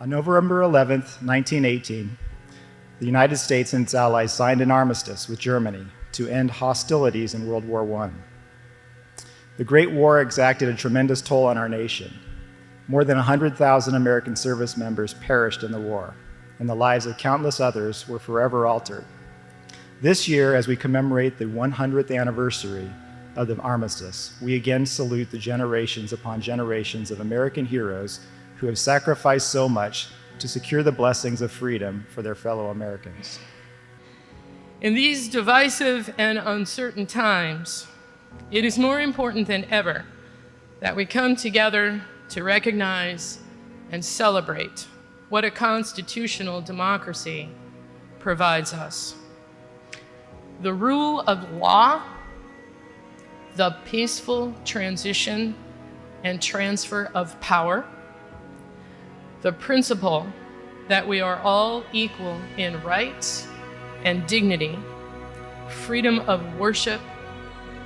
On November 11, 1918, the United States and its allies signed an armistice with Germany to end hostilities in World War I. The Great War exacted a tremendous toll on our nation. More than 100,000 American service members perished in the war, and the lives of countless others were forever altered. This year, as we commemorate the 100th anniversary of the armistice, we again salute the generations upon generations of American heroes who have sacrificed so much to secure the blessings of freedom for their fellow Americans. In these divisive and uncertain times, it is more important than ever that we come together to recognize and celebrate what a constitutional democracy provides us. The rule of law, the peaceful transition and transfer of power, the principle that we are all equal in rights and dignity, freedom of worship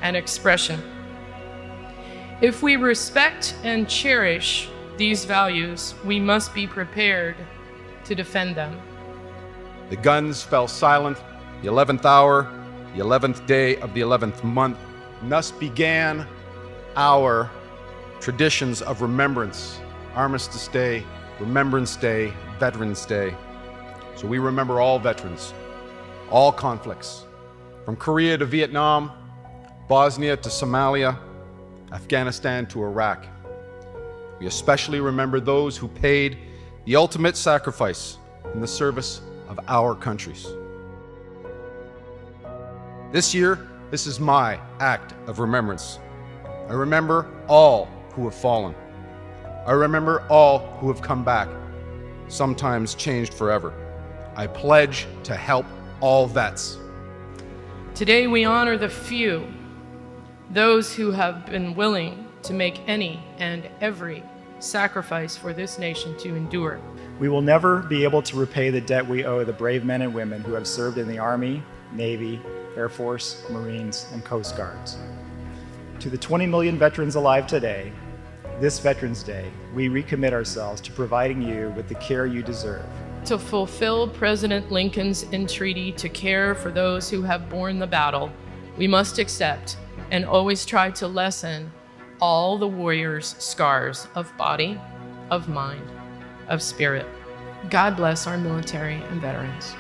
and expression. If we respect and cherish these values, we must be prepared to defend them. The guns fell silent, the 11th hour, the 11th day of the 11th month. Thus began our traditions of remembrance, Armistice Day, Remembrance Day, Veterans Day. So we remember all veterans, all conflicts, from Korea to Vietnam, Bosnia to Somalia, Afghanistan to Iraq. We especially remember those who paid the ultimate sacrifice in the service of our countries. This year, this is my act of remembrance. I remember all who have fallen. I remember all who have come back, sometimes changed forever. I pledge to help all vets. Today we honor the few, those who have been willing to make any and every sacrifice for this nation to endure. We will never be able to repay the debt we owe the brave men and women who have served in the Army, Navy, Air Force, Marines, and Coast Guards. To the 20 million veterans alive today, this Veterans Day, we recommit ourselves to providing you with the care you deserve. To fulfill President Lincoln's entreaty to care for those who have borne the battle, we must accept and always try to lessen all the warriors' scars of body, of mind, of spirit. God bless our military and veterans.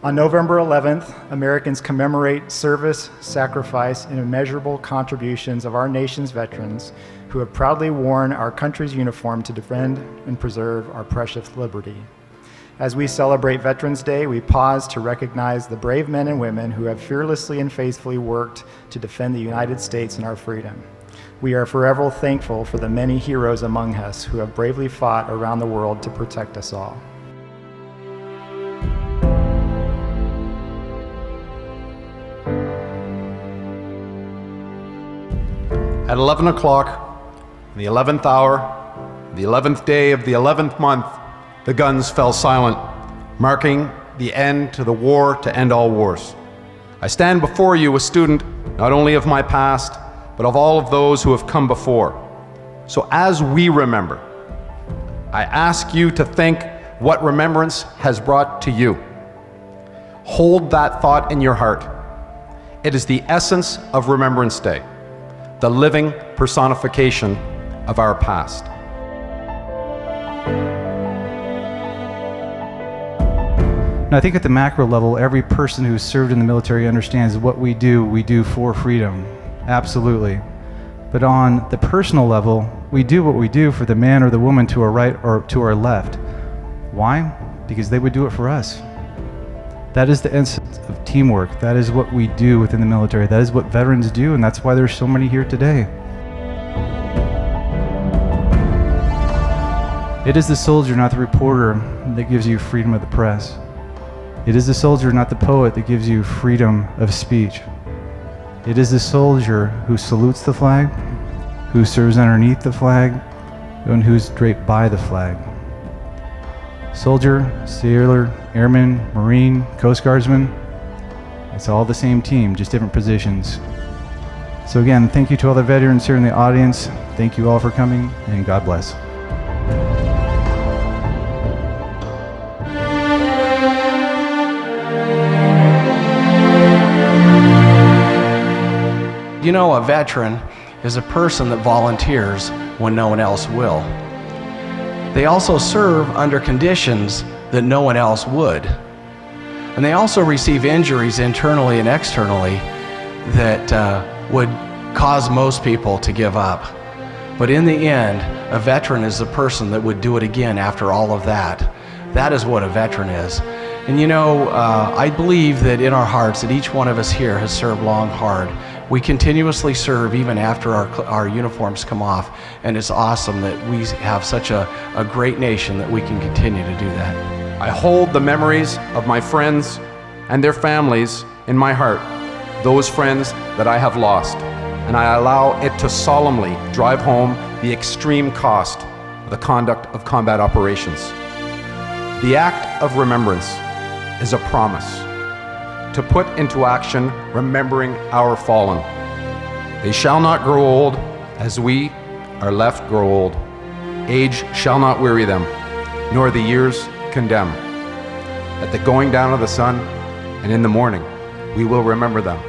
On November 11th, Americans commemorate service, sacrifice, and immeasurable contributions of our nation's veterans who have proudly worn our country's uniform to defend and preserve our precious liberty. As we celebrate Veterans Day, we pause to recognize the brave men and women who have fearlessly and faithfully worked to defend the United States and our freedom. We are forever thankful for the many heroes among us who have bravely fought around the world to protect us all. At 11 o'clock, on the 11th hour, the 11th day of the 11th month, the guns fell silent, marking the end to the war to end all wars. I stand before you a student not only of my past, but of all of those who have come before. So as we remember, I ask you to think what remembrance has brought to you. Hold that thought in your heart. It is the essence of Remembrance Day, the living personification of our past. And I think at the macro level, every person who's served in the military understands what we do for freedom. Absolutely. But on the personal level, we do what we do for the man or the woman to our right or to our left. Why? Because they would do it for us. That is the essence of teamwork. That is what we do within the military. That is what veterans do, and that's why there's so many here today. It is the soldier, not the reporter, that gives you freedom of the press. It is the soldier, not the poet, that gives you freedom of speech. It is the soldier who salutes the flag, who serves underneath the flag, and who's draped by the flag. Soldier, sailor, airman, Marine, Coast Guardsman, it's all the same team, just different positions. So again, thank you to all the veterans here in the audience. Thank you all for coming, and God bless. You know, a veteran is a person that volunteers when no one else will. They also serve under conditions that no one else would. And they also receive injuries internally and externally that would cause most people to give up. But in the end, a veteran is a person that would do it again after all of that. That is what a veteran is. And you know, I believe that in our hearts that each one of us here has served long, hard. We continuously serve even after our uniforms come off, and it's awesome that we have such a great nation that we can continue to do that. I hold the memories of my friends and their families in my heart, those friends that I have lost, and I allow it to solemnly drive home the extreme cost of the conduct of combat operations. The act of remembrance is a promise to put into action remembering our fallen. They shall not grow old as we are left grow old. Age shall not weary them, nor the years condemn. At the going down of the sun and in the morning, we will remember them.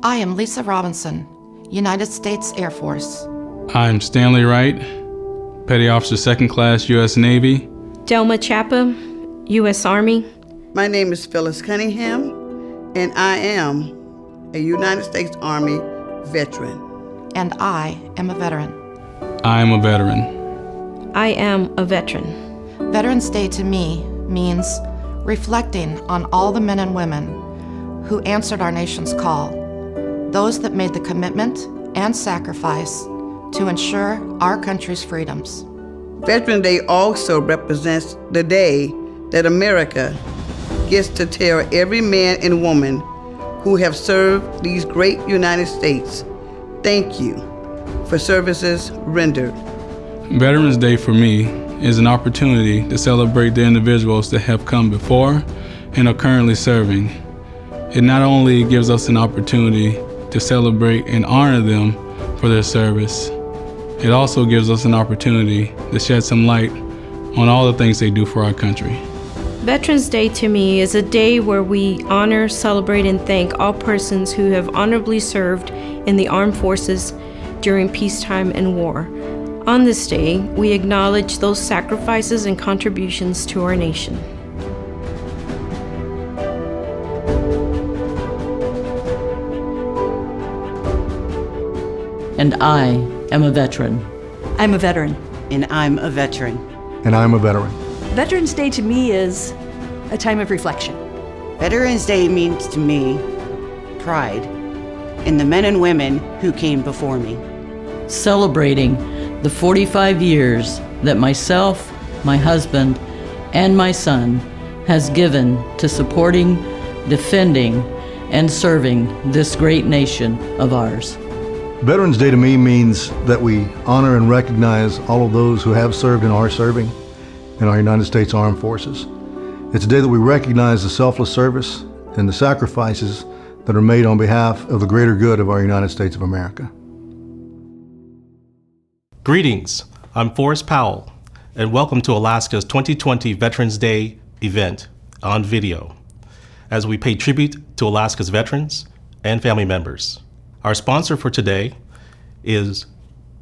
I am Lisa Robinson, United States Air Force. I'm Stanley Wright, Petty Officer 2nd Class, U.S. Navy. Delma Chapa, U.S. Army. My name is Phyllis Cunningham, and I am a United States Army veteran. And I am a veteran. I am a veteran. I am a veteran. Veterans Day to me means reflecting on all the men and women who answered our nation's call, those that made the commitment and sacrifice to ensure our country's freedoms. Veterans Day also represents the day that America gets to tell every man and woman who have served these great United States, thank you for services rendered. Veterans Day for me is an opportunity to celebrate the individuals that have come before and are currently serving. It not only gives us an opportunity to celebrate and honor them for their service, it also gives us an opportunity to shed some light on all the things they do for our country. Veterans Day to me is a day where we honor, celebrate, and thank all persons who have honorably served in the armed forces during peacetime and war. On this day, we acknowledge those sacrifices and contributions to our nation. and I am a veteran. I'm a veteran. And I'm a veteran. And I'm a veteran. Veterans Day to me is a time of reflection. Veterans Day means to me pride in the men and women who came before me. Celebrating the 45 years that myself, my husband, and my son has given to supporting, defending, and serving this great nation of ours. Veterans Day to me means that we honor and recognize all of those who have served and are serving in our United States Armed Forces. It's a day that we recognize the selfless service and the sacrifices that are made on behalf of the greater good of our United States of America. Greetings, I'm Forrest Powell, and welcome to Alaska's 2020 Veterans Day event on video, as we pay tribute to Alaska's veterans and family members. Our sponsor for today is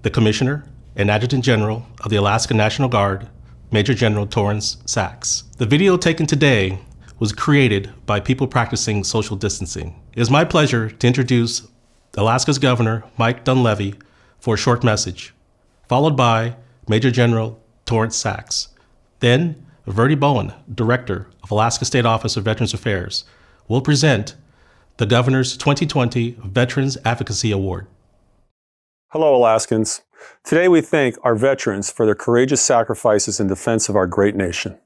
the Commissioner and Adjutant General of the Alaska National Guard, Major General Torrance Sachs. The video taken today was created by people practicing social distancing. It is my pleasure to introduce Alaska's Governor, Mike Dunleavy, for a short message, followed by Major General Torrance Sachs. Then, Verdi Bowen, Director of Alaska State Office of Veterans Affairs, will present the Governor's 2020 Veterans Advocacy Award. Hello, Alaskans. Today we thank our veterans for their courageous sacrifices in defense of our great nation.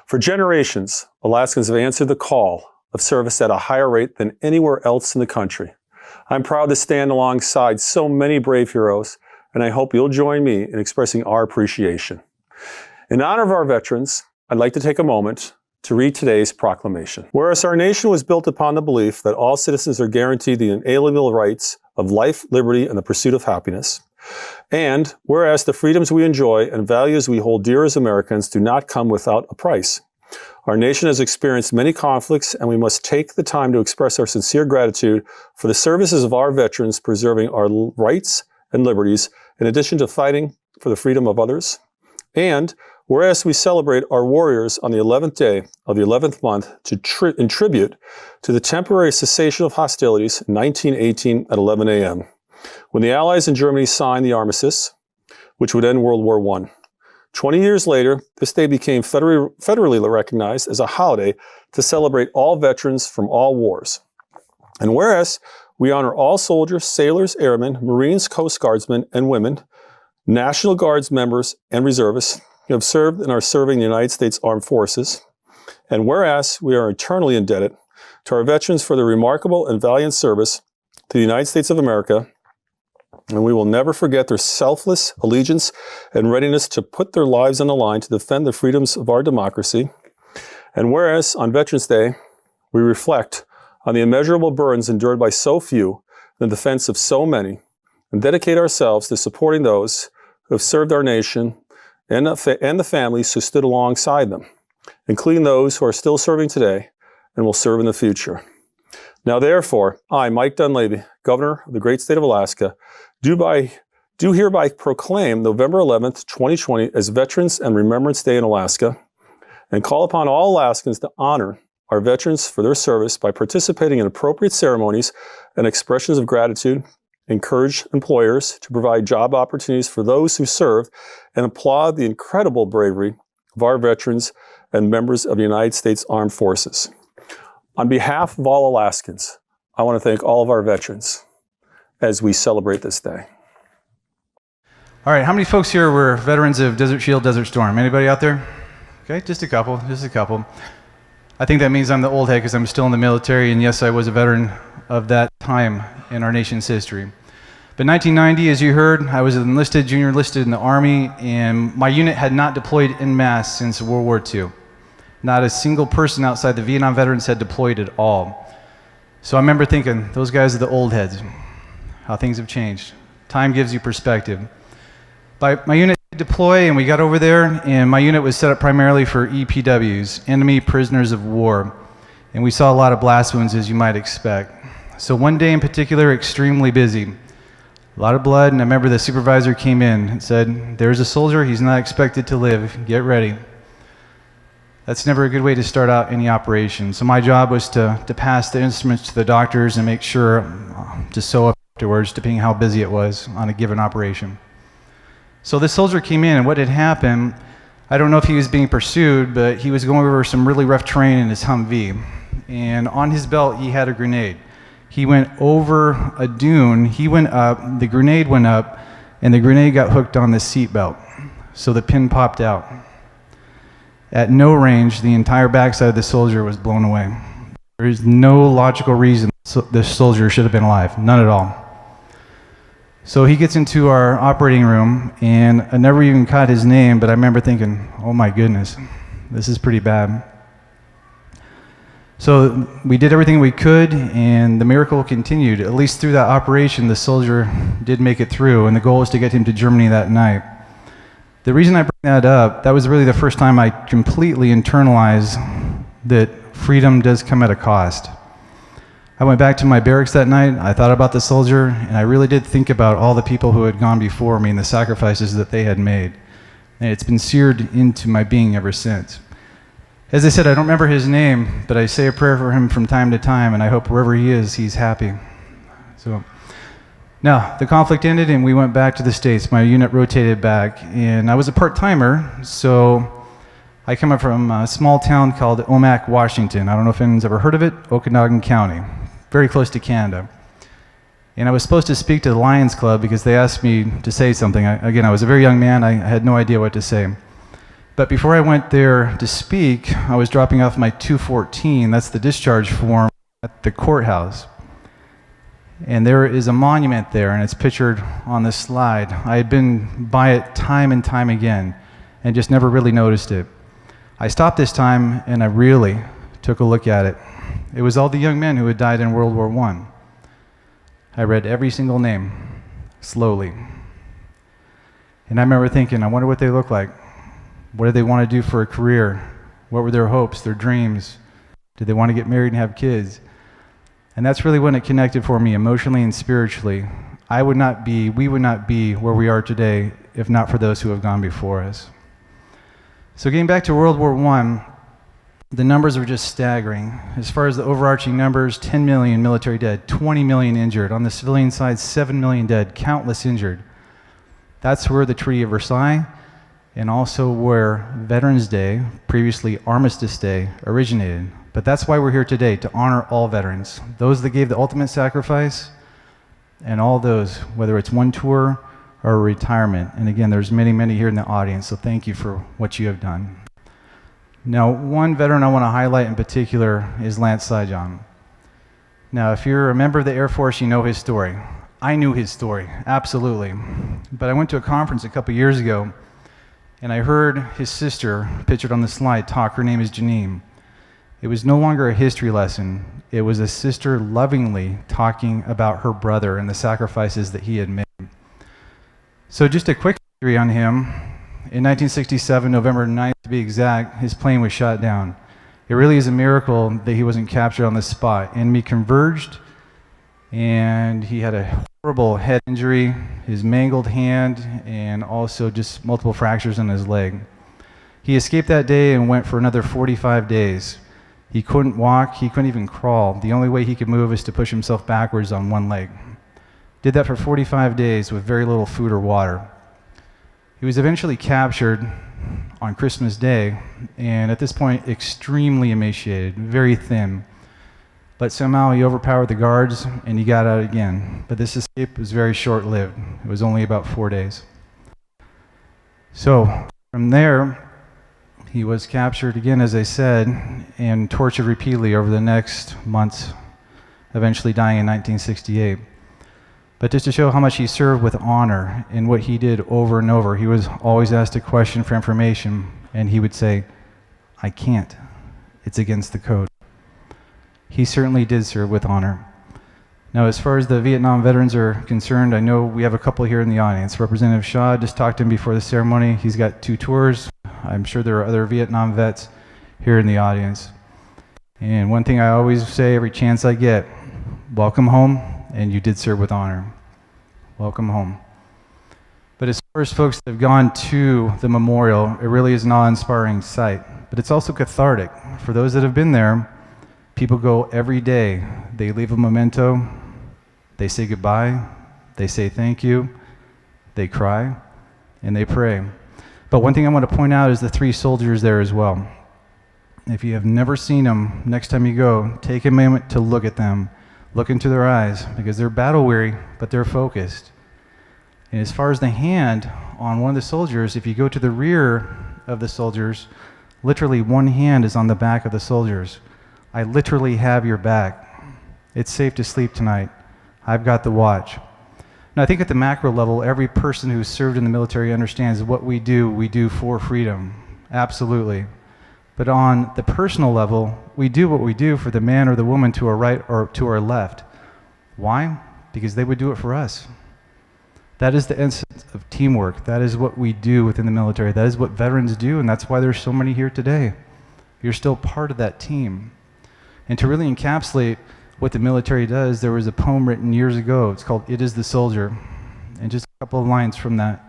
For generations, Alaskans have answered the call of service at a higher rate than anywhere else in the country. I'm proud to stand alongside so many brave heroes, and I hope you'll join me in expressing our appreciation. In honor of our veterans, I'd like to take a moment to read today's proclamation. Whereas our nation was built upon the belief that all citizens are guaranteed the inalienable rights of life, liberty, and the pursuit of happiness, and whereas the freedoms we enjoy and values we hold dear as Americans do not come without a price, our nation has experienced many conflicts, and we must take the time to express our sincere gratitude for the services of our veterans preserving our rights and liberties, in addition to fighting for the freedom of others. And whereas we celebrate our warriors on the 11th day of the 11th month in tribute to the temporary cessation of hostilities in 1918 at 11 a.m., when the Allies in Germany signed the armistice, which would end World War I. 20 years later, this day became federally recognized as a holiday to celebrate all veterans from all wars. And whereas we honor all soldiers, sailors, airmen, Marines, Coast Guardsmen, and women, National Guards members, and reservists who have served and are serving the United States Armed Forces. And whereas we are eternally indebted to our veterans for their remarkable and valiant service to the United States of America, and we will never forget their selfless allegiance and readiness to put their lives on the line to defend the freedoms of our democracy. And whereas on Veterans Day, we reflect on the immeasurable burdens endured by so few in the defense of so many, and dedicate ourselves to supporting those who have served our nation and the families who stood alongside them, including those who are still serving today and will serve in the future. Now, therefore, I, Mike Dunleavy, Governor of the great state of Alaska, do hereby proclaim November 11th, 2020 as Veterans and Remembrance Day in Alaska, and call upon all Alaskans to honor our veterans for their service by participating in appropriate ceremonies and expressions of gratitude, encourage employers to provide job opportunities for those who serve, and applaud the incredible bravery of our veterans and members of the United States Armed Forces. On behalf of all Alaskans, I want to thank all of our veterans as we celebrate this day. All right, how many folks here were veterans of Desert Shield, Desert Storm? Anybody out there? Okay, just a couple. I think that means I'm the old head because I'm still in the military, and yes, I was a veteran of that time in our nation's history. But 1990, as you heard, I was enlisted, junior enlisted in the Army, and my unit had not deployed en masse since World War II. Not a single person outside the Vietnam veterans had deployed at all. So I remember thinking, those guys are the old heads. How things have changed. Time gives you perspective. But my unit deployed, and we got over there, and my unit was set up primarily for EPWs, enemy prisoners of war. And we saw a lot of blast wounds, as you might expect. So one day in particular, extremely busy. A lot of blood, and I remember the supervisor came in and said, "There's a soldier, he's not expected to live, get ready." That's never a good way to start out any operation. So my job was to pass the instruments to the doctors and make sure to sew up afterwards, depending how busy it was on a given operation. So this soldier came in, and what had happened, I don't know if he was being pursued, but he was going over some really rough terrain in his Humvee. And on his belt, he had a grenade. He went over a dune, he went up, the grenade went up, and the grenade got hooked on the seat belt. So the pin popped out. At no range, the entire backside of the soldier was blown away. There is no logical reason this soldier should have been alive, none at all. So he gets into our operating room, and I never even caught his name, but I remember thinking, oh my goodness, this is pretty bad. So we did everything we could, and the miracle continued. At least through that operation, the soldier did make it through, and the goal was to get him to Germany that night. The reason I bring that up, that was really the first time I completely internalized that freedom does come at a cost. I went back to my barracks that night, I thought about the soldier, and I really did think about all the people who had gone before me and the sacrifices that they had made. And it's been seared into my being ever since. As I said, I don't remember his name, but I say a prayer for him from time to time, and I hope wherever he is, he's happy. So, now, the conflict ended and we went back to the States. My unit rotated back, and I was a part-timer, so I come up from a small town called Omak, Washington. I don't know if anyone's ever heard of it, Okanagan County, very close to Canada. And I was supposed to speak to the Lions Club because they asked me to say something. Again, I was a very young man, I had no idea what to say. But before I went there to speak, I was dropping off my 214, that's the discharge form, at the courthouse. And there is a monument there, and it's pictured on this slide. I had been by it time and time again, and just never really noticed it. I stopped this time, and I really took a look at it. It was all the young men who had died in World War I. I read every single name, slowly. And I remember thinking, I wonder what they look like. What did they want to do for a career? What were their hopes, their dreams? Did they want to get married and have kids? And that's really when it connected for me emotionally and spiritually. We would not be where we are today if not for those who have gone before us. So getting back to World War I, the numbers were just staggering. As far as the overarching numbers, 10 million military dead, 20 million injured. On the civilian side, 7 million dead, countless injured. That's where the Treaty of Versailles and also where Veterans Day, previously Armistice Day, originated. But that's why we're here today, to honor all veterans, those that gave the ultimate sacrifice, and all those, whether it's one tour or a retirement. And again, there's many, many here in the audience, so thank you for what you have done. Now, one veteran I want to highlight in particular is Landsick. Now, if you're a member of the Air Force, you know his story. I knew his story, absolutely. But I went to a conference a couple years ago, and I heard his sister, pictured on the slide, talk. Her name is Janine. It was no longer a history lesson. It was a sister lovingly talking about her brother and the sacrifices that he had made. So just a quick history on him. In 1967, November 9th to be exact, his plane was shot down. It really is a miracle that he wasn't captured on the spot. Enemy converged, and he had a horrible head injury, his mangled hand, and also just multiple fractures in his leg. He escaped that day and went for another 45 days. He couldn't walk, he couldn't even crawl. The only way he could move is to push himself backwards on one leg. Did that for 45 days with very little food or water. He was eventually captured on Christmas Day, and at this point, extremely emaciated, very thin. But somehow he overpowered the guards and he got out again. But this escape was very short-lived. It was only about 4 days. So from there, he was captured again, as I said, and tortured repeatedly over the next months, eventually dying in 1968. But just to show how much he served with honor and what he did over and over, he was always asked a question for information, and he would say, I can't. It's against the code. He certainly did serve with honor. Now, as far as the Vietnam veterans are concerned, I know we have a couple here in the audience. Representative Shaw, just talked to him before the ceremony. He's got 2 tours. I'm sure there are other Vietnam vets here in the audience. And one thing I always say every chance I get, welcome home, and you did serve with honor. Welcome home. But as far as folks that have gone to the memorial, it really is an awe-inspiring sight. But it's also cathartic. For those that have been there, people go every day. They leave a memento, they say goodbye, They say thank you, they cry, and they pray. But one thing I want to point out is the 3 soldiers there as well. If you have never seen them, next time you go, take a moment to look at them. Look into their eyes, because they're battle weary, but they're focused. And as far as the hand on one of the soldiers, if you go to the rear of the soldiers, literally one hand is on the back of the soldiers. I literally have your back. It's safe to sleep tonight. I've got the watch. Now, I think at the macro level, every person who's served in the military understands what we do for freedom. Absolutely. But on the personal level, we do what we do for the man or the woman to our right or to our left. Why? Because they would do it for us. That is the essence of teamwork. That is what we do within the military. That is what veterans do, and that's why there's so many here today. You're still part of that team. And to really encapsulate what the military does, there was a poem written years ago. It's called "It is the Soldier." And just a couple of lines from that.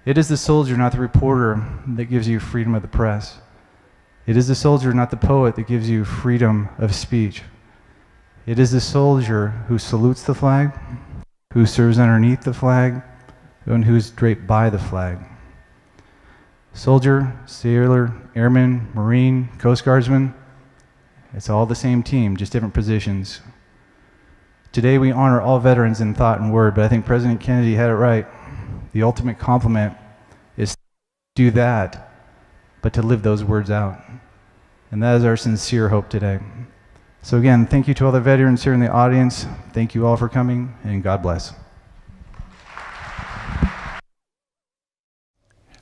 It is the soldier, not the reporter, that gives you freedom of the press. It is the soldier, not the poet, that gives you freedom of speech. It is the soldier who salutes the flag, who serves underneath the flag, and who's draped by the flag. Soldier, sailor, airman, Marine, Coast Guardsman, it's all the same team, just different positions. Today we honor all veterans in thought and word, but I think President Kennedy had it right. The ultimate compliment is to do that, but to live those words out. And that is our sincere hope today. So again, thank you to all the veterans here in the audience. Thank you all for coming, and God bless.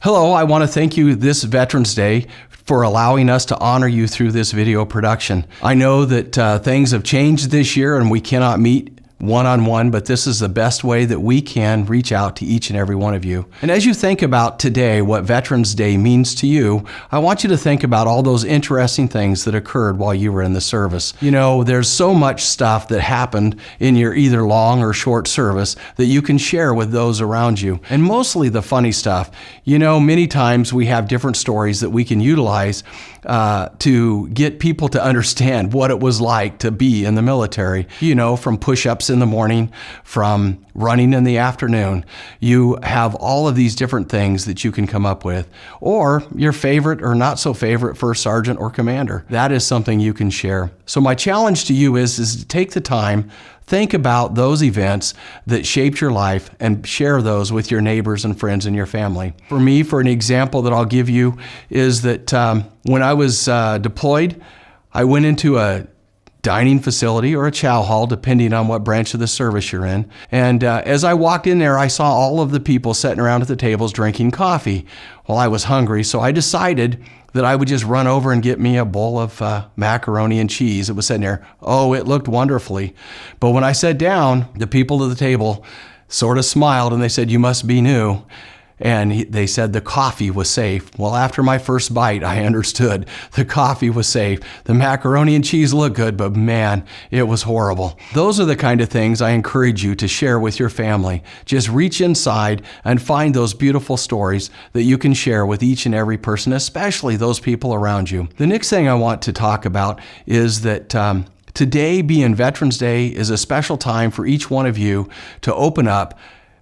Hello, I want to thank you this Veterans Day for allowing us to honor you through this video production. I know that things have changed this year and we cannot meet one-on-one, but this is the best way that we can reach out to each and every one of you. And as you think about today, what Veterans Day means to you, I want you to think about all those interesting things that occurred while you were in the service. You know, there's so much stuff that happened in your either long or short service that you can share with those around you. And mostly the funny stuff. You know, many times we have different stories that we can utilize to get people to understand what it was like to be in the military. You know, from push-ups in the morning, from running in the afternoon. You have all of these different things that you can come up with. Or your favorite or not so favorite first sergeant or commander. That is something you can share. So my challenge to you is to take the time, think about those events that shaped your life and share those with your neighbors and friends and your family. For me, for an example that I'll give you is that when I was deployed, I went into a dining facility or a chow hall, depending on what branch of the service you're in. And as I walked in there, I saw all of the people sitting around at the tables drinking coffee. Well, I was hungry, so I decided that I would just run over and get me a bowl of macaroni and cheese. It was sitting there. Oh, it looked wonderfully. But when I sat down, the people at the table sort of smiled and they said, "You must be new." And they said the coffee was safe. Well, after my first bite, I understood the coffee was safe. The macaroni and cheese looked good, but man, it was horrible. Those are the kind of things I encourage you to share with your family. Just reach inside and find those beautiful stories that you can share with each and every person, especially those people around you. The next thing I want to talk about is that today, being Veterans Day, is a special time for each one of you to open up.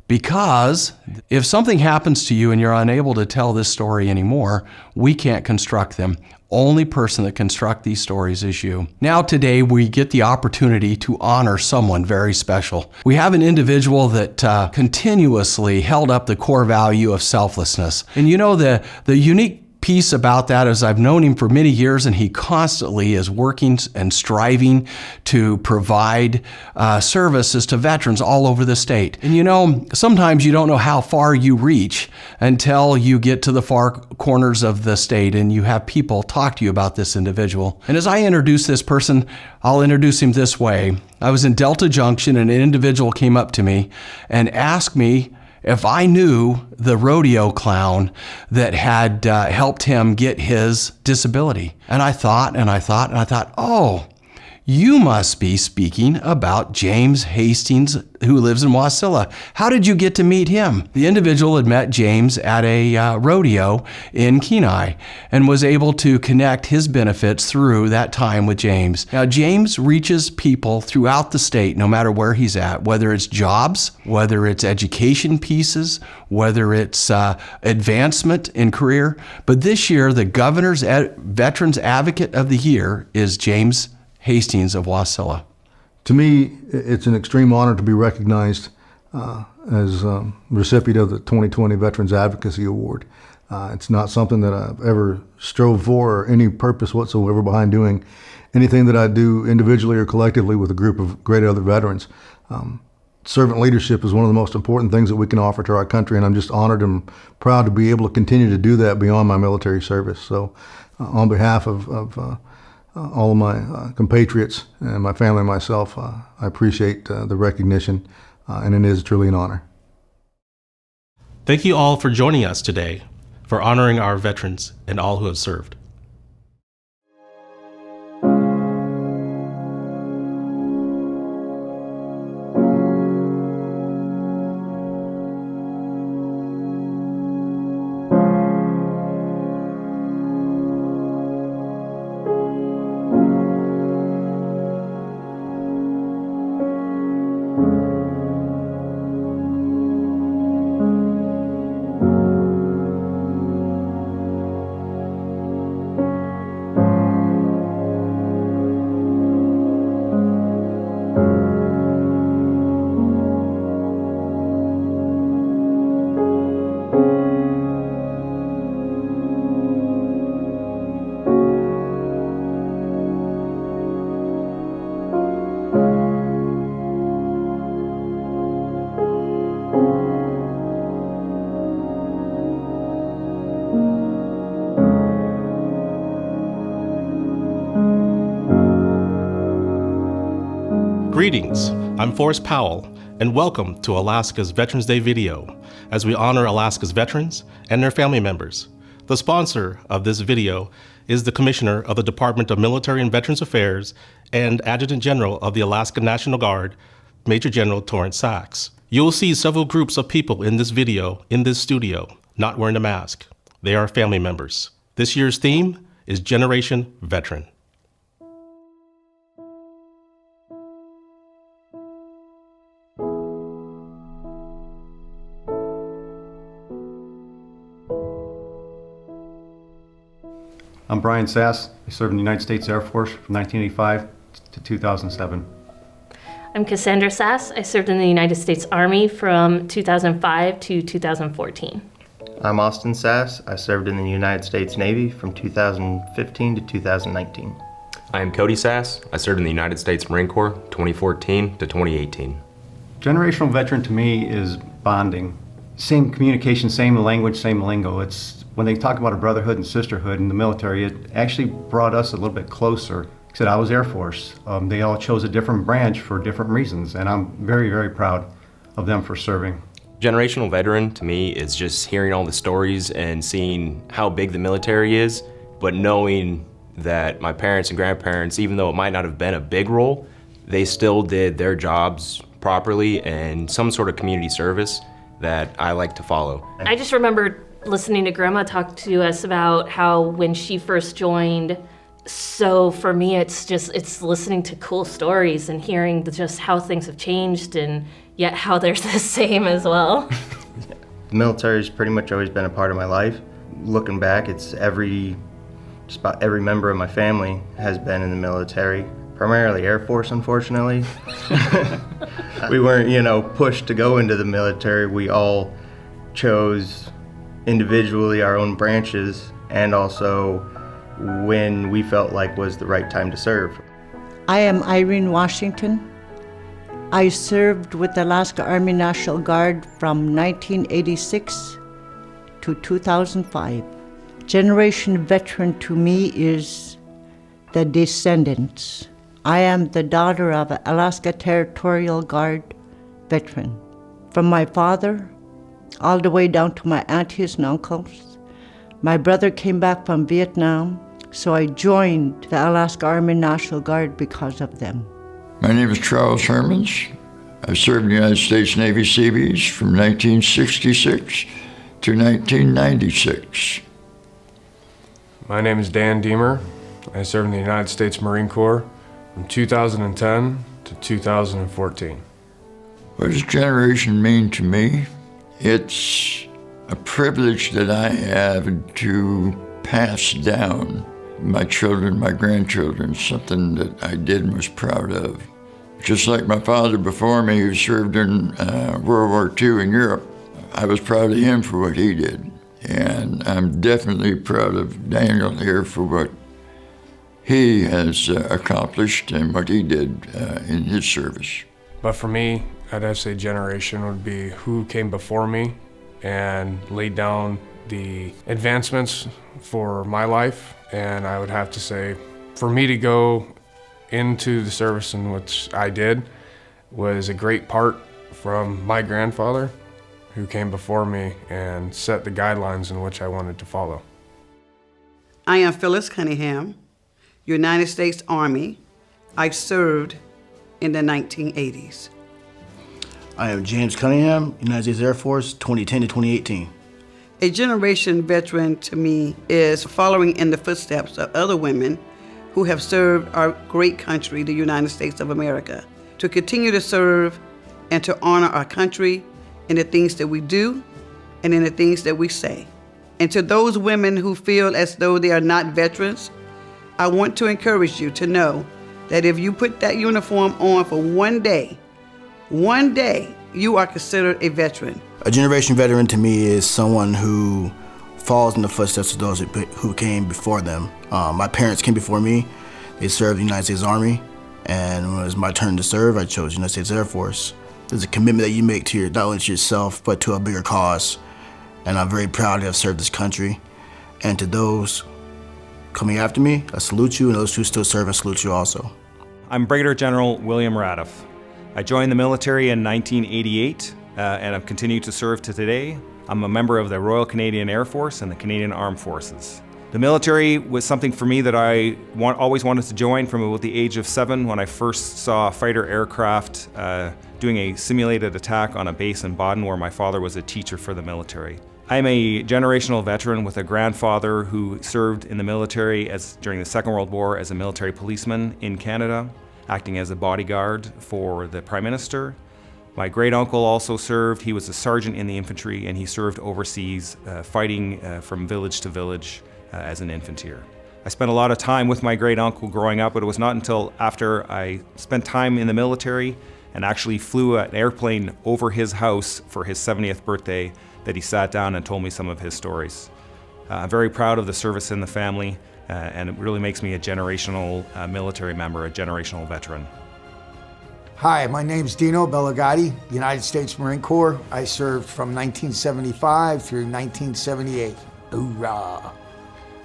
Because if something happens to you and you're unable to tell this story anymore, we can't construct them. Only person that construct these stories is you. Now today we get the opportunity to honor someone very special. We have an individual that continuously held up the core value of selflessness. And you know, the unique piece about that is I've known him for many years and he constantly is working and striving to provide services to veterans all over the state. And you know, sometimes you don't know how far you reach until you get to the far corners of the state and you have people talk to you about this individual. And as I introduce this person, I'll introduce him this way. I was in Delta Junction and an individual came up to me and asked me if I knew the rodeo clown that had helped him get his disability. And I thought, oh, You must be speaking about James Hastings, who lives in Wasilla. How did you get to meet him? The individual had met James at a rodeo in Kenai and was able to connect his benefits through that time with James. Now, James reaches people throughout the state, no matter where he's at, whether it's jobs, whether it's education pieces, whether it's advancement in career. But this year, the Governor's Veterans Advocate of the Year is James Hastings of Wasilla. To me, it's an extreme honor to be recognized as recipient of the 2020 Veterans Advocacy Award. It's not something that I've ever strove for or any purpose whatsoever behind doing anything that I do individually or collectively with a group of great other veterans. Servant leadership is one of the most important things that we can offer to our country, and I'm just honored and proud to be able to continue to do that beyond my military service. So on behalf of all of my compatriots and my family and myself, I appreciate the recognition, and it is truly an honor. Thank you all for joining us today for honoring our veterans and all who have served. Greetings, I'm Forrest Powell, and welcome to Alaska's Veterans Day video, as we honor Alaska's veterans and their family members. The sponsor of this video is the Commissioner of the Department of Military and Veterans Affairs and Adjutant General of the Alaska National Guard, Major General Torrance Sachs. You'll see several groups of people in this video, in this studio, not wearing a mask. They are family members. This year's theme is Generation Veteran. I'm Brian Sass. I served in the United States Air Force from 1985 to 2007. I'm Cassandra Sass. I served in the United States Army from 2005 to 2014. I'm Austin Sass. I served in the United States Navy from 2015 to 2019. I am Cody Sass. I served in the United States Marine Corps 2014 to 2018. Generational veteran to me is bonding. Same communication, same language, same lingo. It's when they talk about a brotherhood and sisterhood in the military, it actually brought us a little bit closer. Like I said, I was Air Force. They all chose a different branch for different reasons, and I'm very, very proud of them for serving. Generational veteran to me is just hearing all the stories and seeing how big the military is, but knowing that my parents and grandparents, even though it might not have been a big role, they still did their jobs properly and some sort of community service that I like to follow. I just remember listening to Grandma talk to us about how when she first joined, so for me it's listening to cool stories and hearing just how things have changed and yet how they're the same as well. The military's pretty much always been a part of my life. Looking back, it's just about every member of my family has been in the military. Primarily Air Force, unfortunately. We weren't, pushed to go into the military. We all chose individually our own branches and also when we felt like was the right time to serve. I am Irene Washington. I served with the Alaska Army National Guard from 1986 to 2005. Generation veteran to me is the descendants. I am the daughter of an Alaska Territorial Guard veteran. From my father, all the way down to my aunties and uncles. My brother came back from Vietnam, So I joined the Alaska Army National Guard because of them. My name is Charles Hermans. I served in the United States Navy Seabees from 1966 to 1996. My name is Dan Deemer. I served in the United States Marine Corps from 2010 to 2014. What does generation mean to me? It's a privilege that I have to pass down my children, my grandchildren, something that I did and was proud of. Just like my father before me, who served in World War II in Europe, I was proud of him for what he did. And I'm definitely proud of Daniel here for what he has accomplished and what he did in his service. But for me, I'd have to say generation would be who came before me and laid down the advancements for my life. And I would have to say, for me to go into the service in which I did was a great part from my grandfather, who came before me and set the guidelines in which I wanted to follow. I am Phyllis Cunningham, United States Army. I served in the 1980s. I am James Cunningham, United States Air Force, 2010 to 2018. A generation veteran to me is following in the footsteps of other women who have served our great country, the United States of America, to continue to serve and to honor our country in the things that we do and in the things that we say. And to those women who feel as though they are not veterans, I want to encourage you to know that if you put that uniform on for one day, you are considered a veteran. A generation veteran to me is someone who follows in the footsteps of those who came before them. My parents came before me. They served the United States Army, and when it was my turn to serve, I chose the United States Air Force. There's a commitment that you make to not only to yourself, but to a bigger cause. And I'm very proud to have served this country. And to those coming after me, I salute you, and those who still serve, I salute you also. I'm Brigadier General William Radiff. I joined the military in 1988, and I've continued to serve to today. I'm a member of the Royal Canadian Air Force and the Canadian Armed Forces. The military was something for me that I always wanted to join from about the age of 7 when I first saw a fighter aircraft doing a simulated attack on a base in Baden where my father was a teacher for the military. I'm a generational veteran with a grandfather who served in the military during the Second World War as a military policeman in Canada, acting as a bodyguard for the Prime Minister. My great uncle also served. He was a sergeant in the infantry, and he served overseas, fighting from village to village as an infanteer. I spent a lot of time with my great uncle growing up, but it was not until after I spent time in the military and actually flew an airplane over his house for his 70th birthday that he sat down and told me some of his stories. I'm very proud of the service in the family, and it really makes me a generational military member, a generational veteran. Hi, my name's Dino Belagati, United States Marine Corps. I served from 1975 through 1978. Hoorah!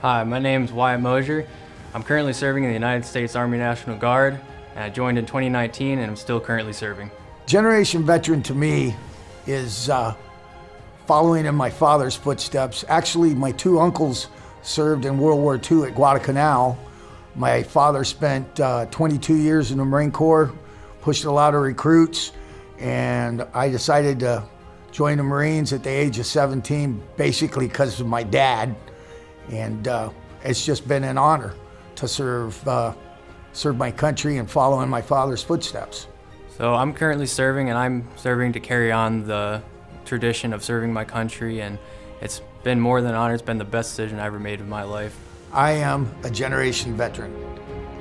Hi, my name's Wyatt Mosier. I'm currently serving in the United States Army National Guard, and I joined in 2019 and I'm still currently serving. Generation veteran to me is following in my father's footsteps. Actually, my 2 uncles served in World War II at Guadalcanal. My father spent 22 years in the Marine Corps, pushed a lot of recruits, and I decided to join the Marines at the age of 17, basically because of my dad. And it's just been an honor to serve my country and follow in my father's footsteps. So I'm currently serving, and I'm serving to carry on the tradition of serving my country, and it's been more than an honor. It's been the best decision I ever made in my life. I am a generation veteran.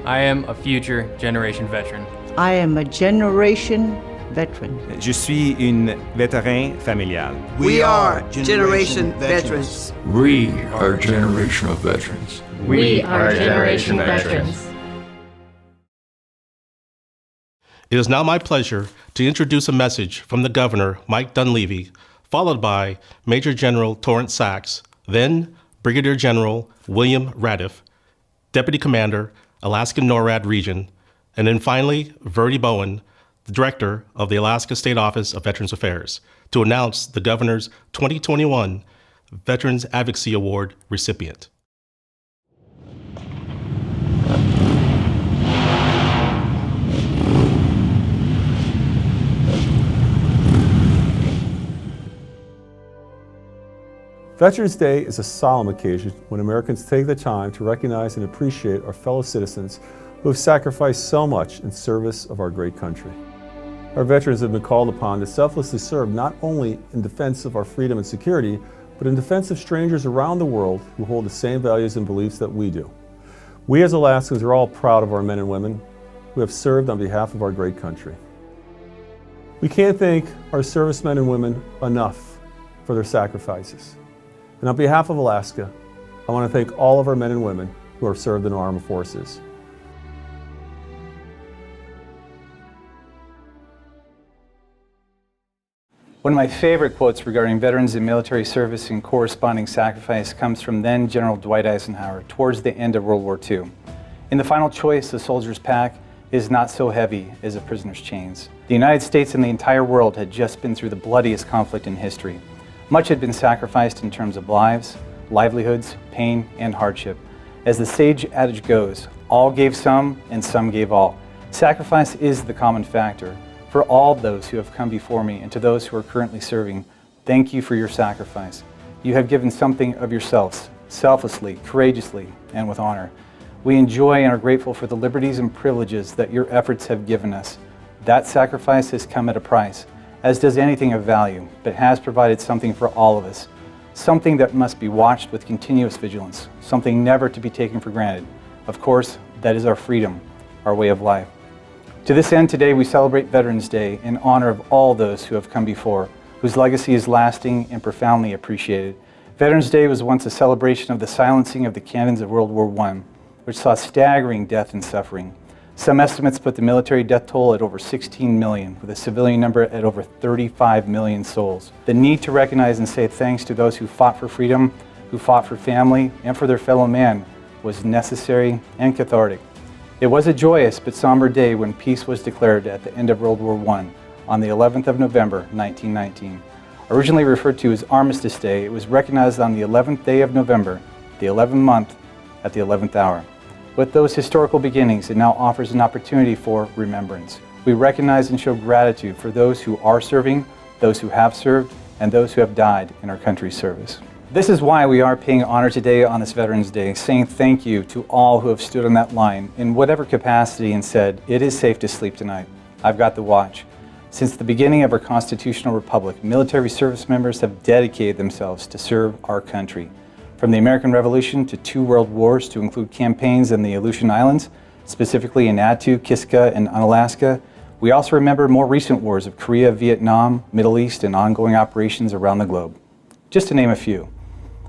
I am a future generation veteran. I am a generation veteran. Je suis une vétéran familial. We are generation veterans. We are generational veterans. We are generation veterans. It is now my pleasure to introduce a message from the Governor, Mike Dunleavy, followed by Major General Torrance Sachs, then Brigadier General William Radiff, Deputy Commander, Alaska NORAD Region, and then finally, Verdi Bowen, the Director of the Alaska State Office of Veterans Affairs, to announce the Governor's 2021 Veterans Advocacy Award recipient. Veterans Day is a solemn occasion when Americans take the time to recognize and appreciate our fellow citizens who have sacrificed so much in service of our great country. Our veterans have been called upon to selflessly serve not only in defense of our freedom and security, but in defense of strangers around the world who hold the same values and beliefs that we do. We as Alaskans are all proud of our men and women who have served on behalf of our great country. We can't thank our servicemen and women enough for their sacrifices. And on behalf of Alaska, I want to thank all of our men and women who have served in our armed forces. One of my favorite quotes regarding veterans and military service and corresponding sacrifice comes from then General Dwight Eisenhower towards the end of World War II. In the final choice, a soldier's pack is not so heavy as a prisoner's chains. The United States and the entire world had just been through the bloodiest conflict in history. Much had been sacrificed in terms of lives, livelihoods, pain, and hardship. As the sage adage goes, all gave some and some gave all. Sacrifice is the common factor. For all those who have come before me and to those who are currently serving, thank you for your sacrifice. You have given something of yourselves, selflessly, courageously, and with honor. We enjoy and are grateful for the liberties and privileges that your efforts have given us. That sacrifice has come at a price, as does anything of value, but has provided something for all of us. Something that must be watched with continuous vigilance, something never to be taken for granted. Of course, that is our freedom, our way of life. To this end, today we celebrate Veterans Day in honor of all those who have come before, whose legacy is lasting and profoundly appreciated. Veterans Day was once a celebration of the silencing of the cannons of World War I, which saw staggering death and suffering. Some estimates put the military death toll at over 16 million, with a civilian number at over 35 million souls. The need to recognize and say thanks to those who fought for freedom, who fought for family, and for their fellow man was necessary and cathartic. It was a joyous but somber day when peace was declared at the end of World War I on the 11th of November, 1919. Originally referred to as Armistice Day, it was recognized on the 11th day of November, the 11th month, at the 11th hour. With those historical beginnings, it now offers an opportunity for remembrance. We recognize and show gratitude for those who are serving, those who have served, and those who have died in our country's service. This is why we are paying honor today on this Veterans Day, saying thank you to all who have stood on that line in whatever capacity and said, it is safe to sleep tonight. I've got the watch. Since the beginning of our constitutional republic, military service members have dedicated themselves to serve our country. From the American Revolution to 2 world wars to include campaigns in the Aleutian Islands, specifically in Attu, Kiska, and Unalaska, we also remember more recent wars of Korea, Vietnam, Middle East, and ongoing operations around the globe. Just to name a few.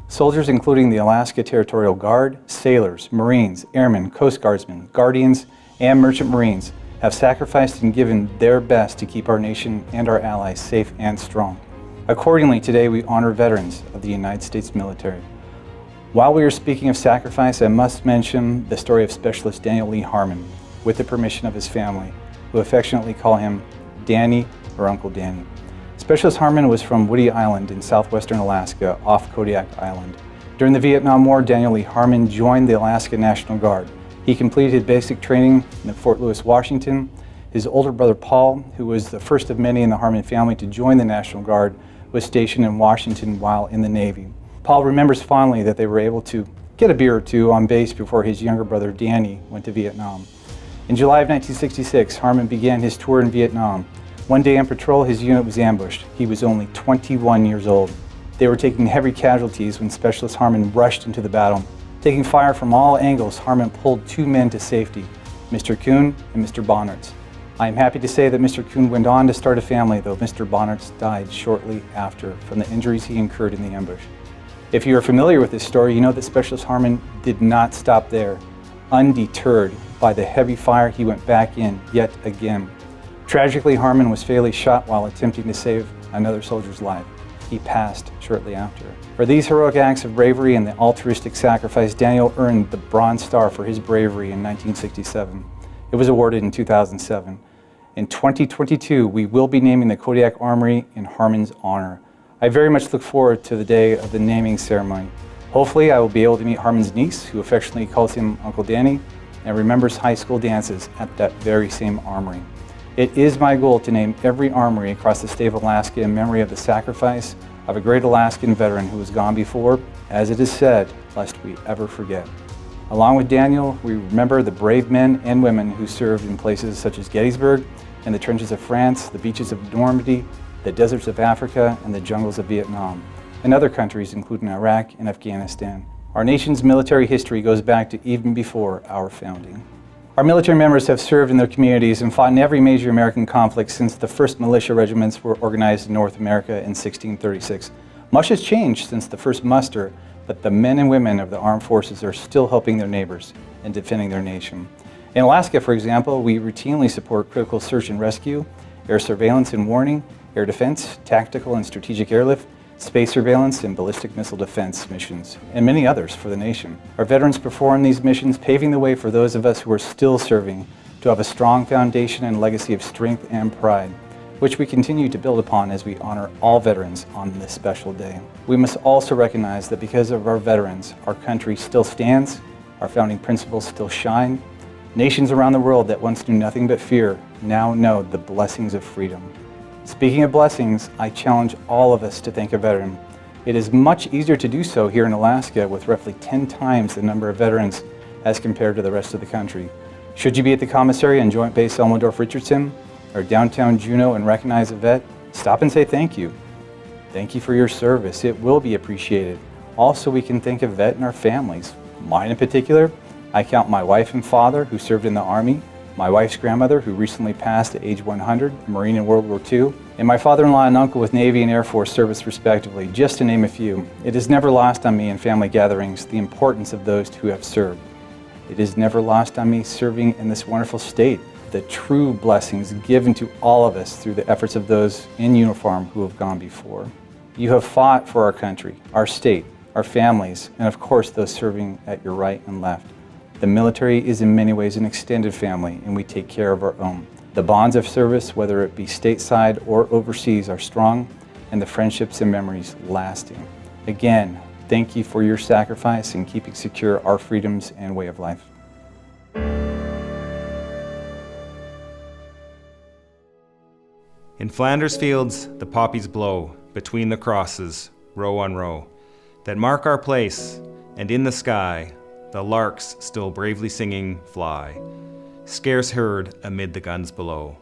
Soldiers including the Alaska Territorial Guard, sailors, Marines, airmen, Coast Guardsmen, Guardians, and Merchant Marines have sacrificed and given their best to keep our nation and our allies safe and strong. Accordingly, today we honor veterans of the United States military. While we are speaking of sacrifice, I must mention the story of Specialist Daniel Lee Harmon, with the permission of his family, who affectionately call him Danny or Uncle Danny. Specialist Harmon was from Woody Island in southwestern Alaska, off Kodiak Island. During the Vietnam War, Daniel Lee Harmon joined the Alaska National Guard. He completed his basic training in Fort Lewis, Washington. His older brother Paul, who was the first of many in the Harmon family to join the National Guard, was stationed in Washington while in the Navy. Paul remembers fondly that they were able to get a beer or two on base before his younger brother Danny went to Vietnam. In July of 1966, Harmon began his tour in Vietnam. One day on patrol, his unit was ambushed. He was only 21 years old. They were taking heavy casualties when Specialist Harmon rushed into the battle. Taking fire from all angles, Harmon pulled 2 men to safety, Mr. Kuhn and Mr. Bonnertz. I am happy to say that Mr. Kuhn went on to start a family, though Mr. Bonnertz died shortly after from the injuries he incurred in the ambush. If you are familiar with this story, you know that Specialist Harmon did not stop there. Undeterred by the heavy fire, he went back in yet again. Tragically, Harmon was fatally shot while attempting to save another soldier's life. He passed shortly after. For these heroic acts of bravery and the altruistic sacrifice, Daniel earned the Bronze Star for his bravery in 1967. It was awarded in 2007. In 2022, we will be naming the Kodiak Armory in Harmon's honor. I very much look forward to the day of the naming ceremony. Hopefully, I will be able to meet Harmon's niece, who affectionately calls him Uncle Danny, and remembers high school dances at that very same armory. It is my goal to name every armory across the state of Alaska in memory of the sacrifice of a great Alaskan veteran who has gone before, as it is said, lest we ever forget. Along with Daniel, we remember the brave men and women who served in places such as Gettysburg, in the trenches of France, the beaches of Normandy, the deserts of Africa, and the jungles of Vietnam, and other countries including Iraq and Afghanistan. Our nation's military history goes back to even before our founding. Our military members have served in their communities and fought in every major American conflict since the first militia regiments were organized in North America in 1636. Much has changed since the first muster, but the men and women of the armed forces are still helping their neighbors and defending their nation. In Alaska, for example, we routinely support critical search and rescue, air surveillance and warning, air defense, tactical and strategic airlift, space surveillance and ballistic missile defense missions, and many others for the nation. Our veterans perform these missions, paving the way for those of us who are still serving to have a strong foundation and legacy of strength and pride, which we continue to build upon as we honor all veterans on this special day. We must also recognize that because of our veterans, our country still stands, our founding principles still shine. Nations around the world that once knew nothing but fear now know the blessings of freedom. Speaking of blessings, I challenge all of us to thank a veteran. It is much easier to do so here in Alaska with roughly 10 times the number of veterans as compared to the rest of the country. Should you be at the commissary on Joint Base Elmendorf-Richardson or downtown Juneau and recognize a vet, stop and say thank you. Thank you for your service. It will be appreciated. Also, we can thank a vet and our families. Mine in particular, I count my wife and father who served in the Army, my wife's grandmother, who recently passed at age 100, a Marine in World War II, and my father-in-law and uncle with Navy and Air Force service respectively, just to name a few. It is never lost on me in family gatherings the importance of those who have served. It is never lost on me serving in this wonderful state, the true blessings given to all of us through the efforts of those in uniform who have gone before. You have fought for our country, our state, our families, and of course those serving at your right and left. The military is in many ways an extended family, and we take care of our own. The bonds of service, whether it be stateside or overseas, are strong, and the friendships and memories lasting. Again, thank you for your sacrifice in keeping secure our freedoms and way of life. In Flanders fields, the poppies blow between the crosses, row on row, that mark our place, and in the sky, the larks still bravely singing fly, scarce heard amid the guns below.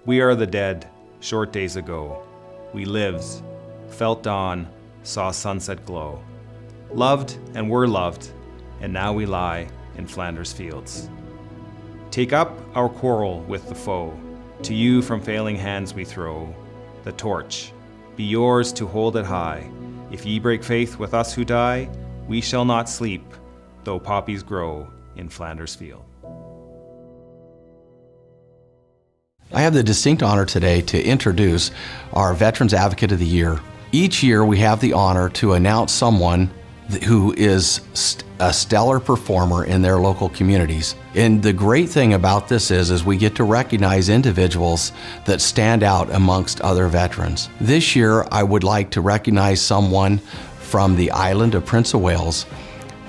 We are the dead, short days ago. We lives, felt dawn, saw sunset glow. Loved and were loved, and now we lie in Flanders fields. Take up our quarrel with the foe. To you from failing hands we throw the torch. Be yours to hold it high. If ye break faith with us who die, we shall not sleep, though poppies grow in Flanders field. I have the distinct honor today to introduce our Veterans Advocate of the Year. Each year we have the honor to announce someone who is a stellar performer in their local communities. And the great thing about this is we get to recognize individuals that stand out amongst other veterans. This year I would like to recognize someone from the island of Prince of Wales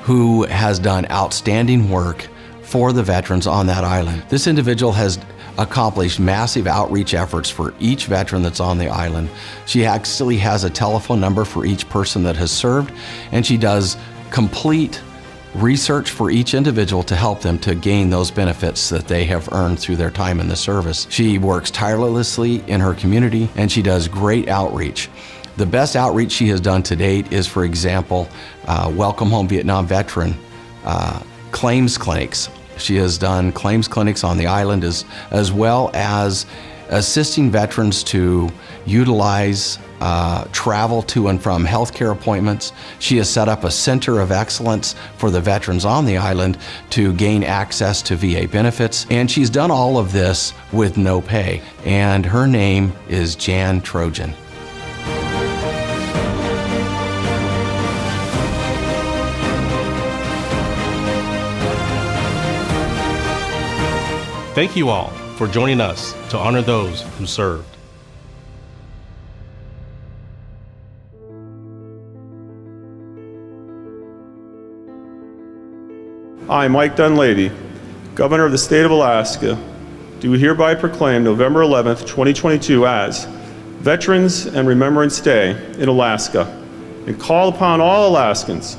who has done outstanding work for the veterans on that island. This individual has accomplished massive outreach efforts for each veteran that's on the island. She actually has a telephone number for each person that has served, and she does complete research for each individual to help them to gain those benefits that they have earned through their time in the service. She works tirelessly in her community, and she does great outreach. The best outreach she has done to date is, for example, Welcome Home Vietnam Veteran claims clinics. She has done claims clinics on the island as well as assisting veterans to utilize travel to and from healthcare appointments. She has set up a center of excellence for the veterans on the island to gain access to VA benefits, and she's done all of this with no pay. And her name is Jan Trojan. Thank you all for joining us to honor those who served. I, Mike Dunleavy, Governor of the State of Alaska, do hereby proclaim November 11th, 2022 as Veterans and Remembrance Day in Alaska and call upon all Alaskans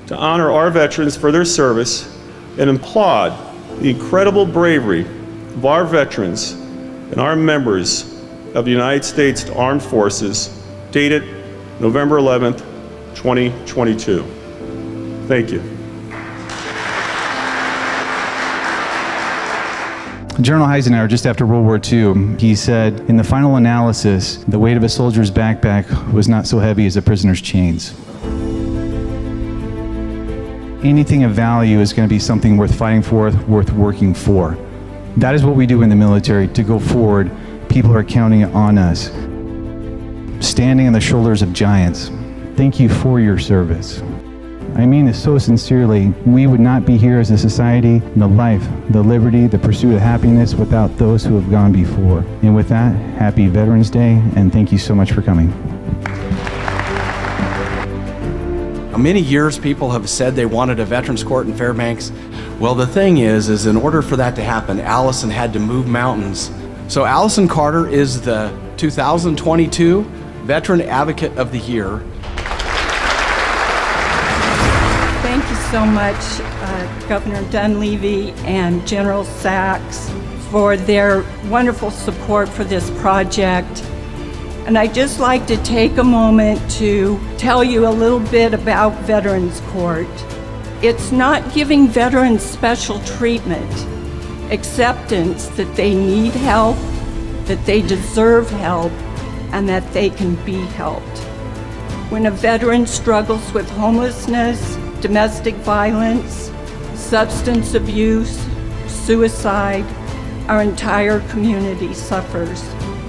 to honor our veterans for their service and applaud the incredible bravery of our veterans and our members of the United States Armed Forces, dated November 11th, 2022. Thank you. General Eisenhower, just after World War II, he said, in the final analysis, the weight of a soldier's backpack was not so heavy as a prisoner's chains. Anything of value is going to be something worth fighting for, worth working for. That is what we do in the military. To go forward, people are counting on us. Standing on the shoulders of giants. Thank you for your service. I mean this so sincerely. We would not be here as a society, the life, the liberty, the pursuit of happiness without those who have gone before. And with that, happy Veterans Day, and thank you so much for coming. Many years people have said they wanted a Veterans Court in Fairbanks. Well, the thing is in order for that to happen, Allison had to move mountains. So Allison Carter is the 2022 Veteran Advocate of the Year. Thank you so much, Governor Dunleavy and General Sachs, for their wonderful support for this project. And I'd just like to take a moment to tell you a little bit about Veterans Court. It's not giving veterans special treatment, acceptance that they need help, that they deserve help, and that they can be helped. When a veteran struggles with homelessness, domestic violence, substance abuse, suicide, our entire community suffers.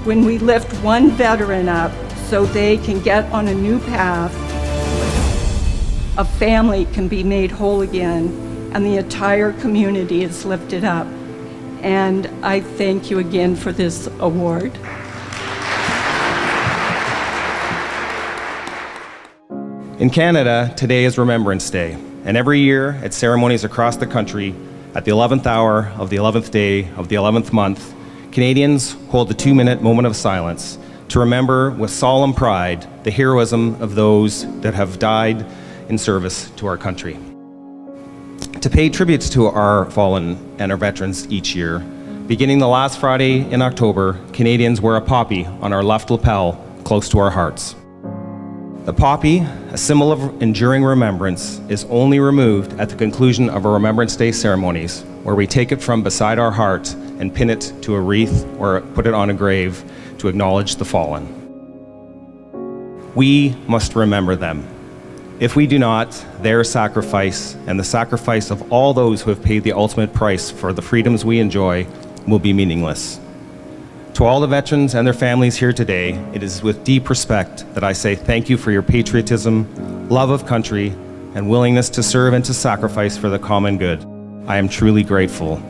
When we lift one veteran up so they can get on a new path, a family can be made whole again, and the entire community is lifted up. And I thank you again for this award. In Canada, today is Remembrance Day, and every year at ceremonies across the country, at the 11th hour of the 11th day of the 11th month, Canadians hold the 2-minute moment of silence to remember with solemn pride the heroism of those that have died in service to our country. To pay tributes to our fallen and our veterans each year, beginning the last Friday in October, Canadians wear a poppy on our left lapel close to our hearts. The poppy, a symbol of enduring remembrance, is only removed at the conclusion of our Remembrance Day ceremonies, where we take it from beside our heart and pin it to a wreath or put it on a grave to acknowledge the fallen. We must remember them. If we do not, their sacrifice and the sacrifice of all those who have paid the ultimate price for the freedoms we enjoy will be meaningless. To all the veterans and their families here today, it is with deep respect that I say thank you for your patriotism, love of country, and willingness to serve and to sacrifice for the common good. I am truly grateful.